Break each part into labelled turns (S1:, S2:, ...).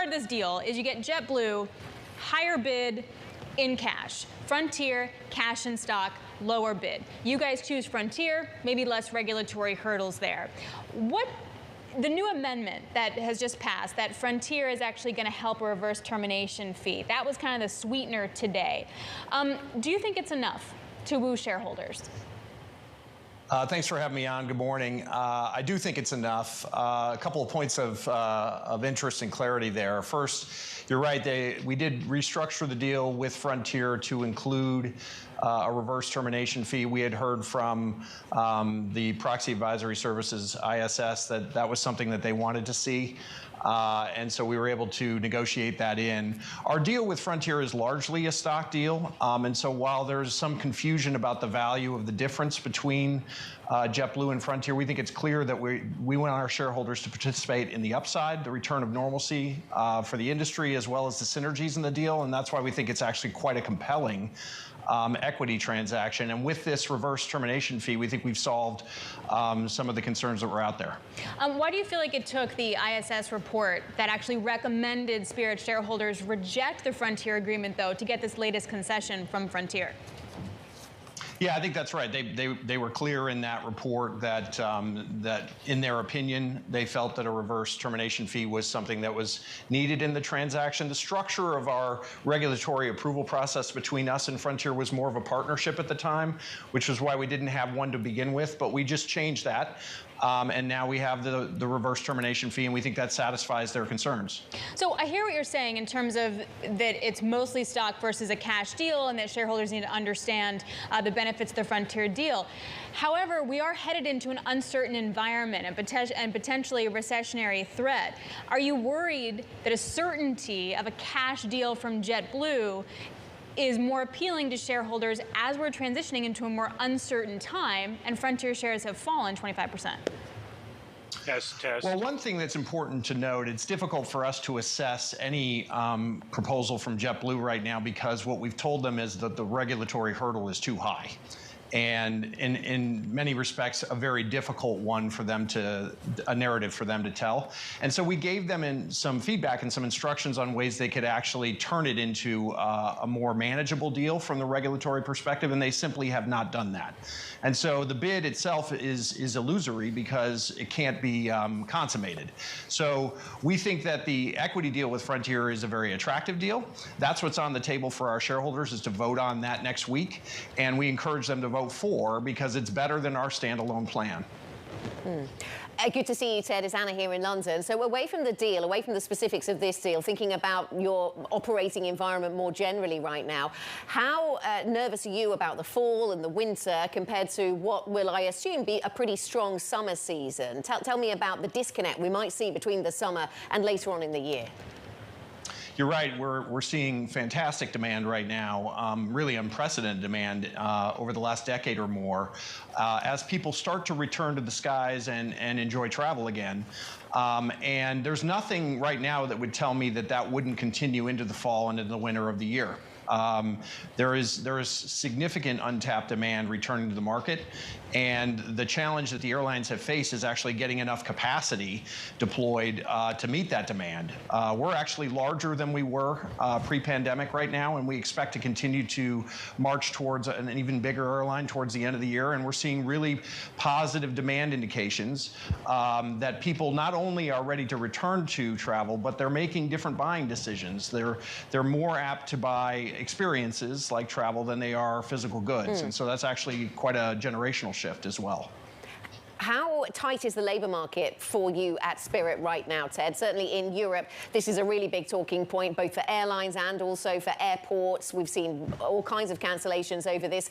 S1: of this deal is you get JetBlue, higher bid in cash. Frontier, cash in stock, lower bid. You guys choose Frontier, maybe less regulatory hurdles there. The new amendment that has just passed, that Frontier is actually going to help a reverse termination fee. That was kind of the sweetener today. Do you think it's enough to woo shareholders?
S2: Thanks for having me on. Good morning. I do think it's enough. A couple of points of interest and clarity there. First, you're right. We did restructure the deal with Frontier to include a reverse termination fee. We had heard from the proxy advisory services, ISS, that was something that they wanted to see. And so we were able to negotiate that in. Our deal with Frontier is largely a stock deal. And so while there's some confusion about the value of the difference between JetBlue and Frontier, we think it's clear that we want our shareholders to participate in the upside, the return of normalcy for the industry, as well as the synergies in the deal. And that's why we think it's actually quite a compelling equity transaction. And with this reverse termination fee, we think we've solved some of the concerns that were out there.
S1: Why do you feel like it took the ISS report that actually recommended Spirit shareholders reject the Frontier agreement, though, to get this latest concession from Frontier?
S2: Yeah, I think that's right. They were clear in that report that that in their opinion, they felt that a reverse termination fee was something that was needed in the transaction. The structure of our regulatory approval process between us and Frontier was more of a partnership at the time, which was why we didn't have one to begin with, but we just changed that. And now we have the reverse termination fee, and we think that satisfies their concerns.
S1: So I hear what you're saying in terms of that it's mostly stock versus a cash deal, and that shareholders need to understand the benefits of the Frontier deal. However, we are headed into an uncertain environment and potentially a recessionary threat. Are you worried that a certainty of a cash deal from JetBlue is more appealing to shareholders as we're transitioning into a more uncertain time, and Frontier shares have fallen 25%?
S3: Test.
S2: Well, one thing that's important to note, it's difficult for us to assess any proposal from JetBlue right now because what we've told them is that the regulatory hurdle is too high. And in many respects, a very difficult one for them a narrative for them to tell. And so we gave them some feedback and some instructions on ways they could actually turn it into a more manageable deal from the regulatory perspective, and they simply have not done that. And so the bid itself is illusory because it can't be consummated. So we think that the equity deal with Frontier is a very attractive deal. That's what's on the table for our shareholders, is to vote on that next week. And we encourage them to vote for, because it's better than our standalone plan.
S4: Good to see you, Ted. It's Anna here in London. So away from the deal, away from the specifics of this deal, thinking about your operating environment more generally right now, how nervous are you about the fall and the winter compared to what will, I assume, be a pretty strong summer season? Tell me about the disconnect we might see between the summer and later on in the year.
S2: You're right. We're seeing fantastic demand right now, really unprecedented demand over the last decade or more, as people start to return to the skies and enjoy travel again. And there's nothing right now that would tell me that wouldn't continue into the fall and into the winter of the year. There is significant untapped demand returning to the market, and the challenge that the airlines have faced is actually getting enough capacity deployed to meet that demand. We're actually larger than we were pre-pandemic right now, and we expect to continue to march towards an even bigger airline towards the end of the year. And we're seeing really positive demand indications that people not only are ready to return to travel, but they're making different buying decisions. They're more apt to buy experiences like travel than they are physical goods. And so that's actually quite a generational shift as well.
S4: How tight is the labour market for you at Spirit right now, Ted? Certainly in Europe, this is a really big talking point, both for airlines and also for airports. We've seen all kinds of cancellations over this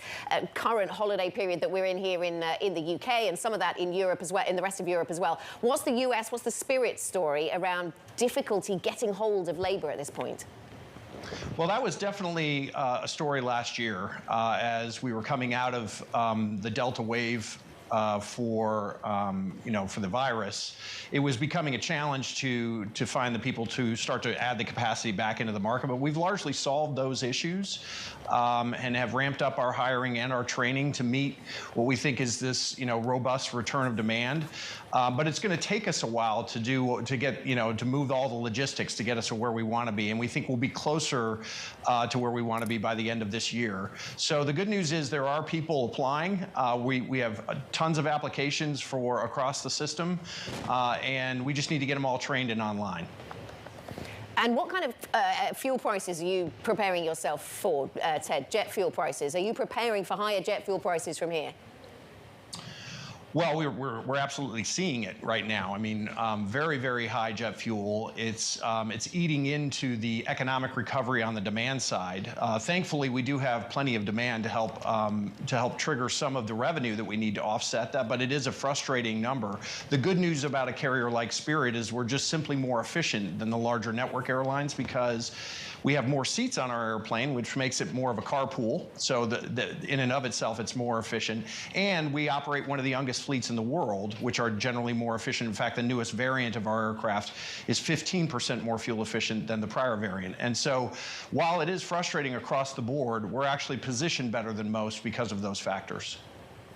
S4: current holiday period that we're in here in the UK, and some of that in Europe as well, in the rest of Europe as well. What's the US, what's the Spirit story around difficulty getting hold of labour at this point?
S2: Well, that was definitely a story last year as we were coming out of the Delta wave for the virus, it was becoming a challenge to find the people to start to add the capacity back into the market. But we've largely solved those issues and have ramped up our hiring and our training to meet what we think is this robust return of demand. But it's going to take us a while to move all the logistics to get us to where we want to be, and we think we'll be closer to where we want to be by the end of this year. So the good news is there are people applying. We have tons of applications for across the system, and we just need to get them all trained and online.
S4: And what kind of fuel prices are you preparing yourself for, Ted? Jet fuel prices. Are you preparing for higher jet fuel prices from here?
S2: Well, we're absolutely seeing it right now. I mean, very, very high jet fuel. It's eating into the economic recovery on the demand side. Thankfully, we do have plenty of demand to help trigger some of the revenue that we need to offset that. But it is a frustrating number. The good news about a carrier like Spirit is we're just simply more efficient than the larger network airlines because we have more seats on our airplane, which makes it more of a carpool. So in and of itself, it's more efficient. And we operate one of the youngest fleets in the world, which are generally more efficient. In fact, the newest variant of our aircraft is 15% more fuel efficient than the prior variant. And so while it is frustrating across the board, we're actually positioned better than most because of those factors.